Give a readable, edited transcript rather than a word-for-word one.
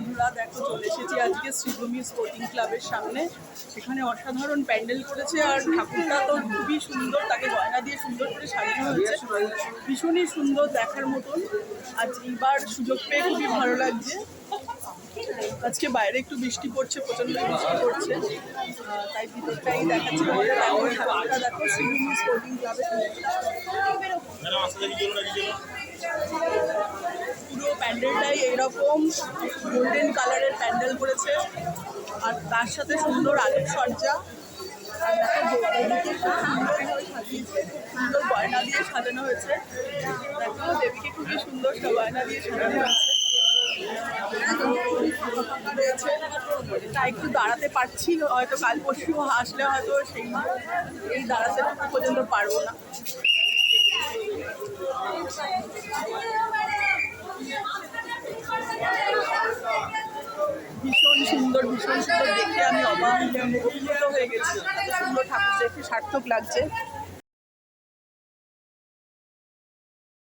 বন্ধুরা দেখো চলে এসেছি আজকে শ্রীভূমি স্পোর্টিং ক্লাবের সামনে। এখানে অসাধারণ প্যান্ডেল করেছে আর ঠাকুরটা তো খুবই সুন্দর, তাকে গয়না দিয়ে সুন্দর করে সাজানো হয়েছে, ভীষণই সুন্দর দেখার মতন। আজ এইবার সুযোগ পেয়ে খুবই ভালো লাগছে। আজকে বাইরে একটু বৃষ্টি পড়ছে, প্রচণ্ড বৃষ্টি পড়ছে, তাই ভিতরটাই দেখাচ্ছি। ঠাকুরটা দেখো শ্রীভূমি স্পোর্টিং ক্লাবে পুরো প্যান্ডেলটাই এইরকম গোল্ডেন কালারের প্যান্ডেল করেছে আর তার সাথে সুন্দর আলোকসজ্জা। আর দেখো দেবীকে খুব সুন্দরভাবে সাজিয়েছে, সুন্দর গয়না দিয়ে সাজানো হয়েছে। দেখো দেবীকে খুবই সুন্দর গয়না দিয়ে সাজানো হয়েছে। রয়েছে তাই একটু দাঁড়াতে পারছি, হয়তো কাল পরশু আসলে হয়তো এই দাঁড়াতে পর্যন্ত পারবো না। ভীষণ সুন্দর দেখে আমি অবাক হয়ে গেছি। এত সুন্দর ঠাকুর দেখে সার্থক লাগছে।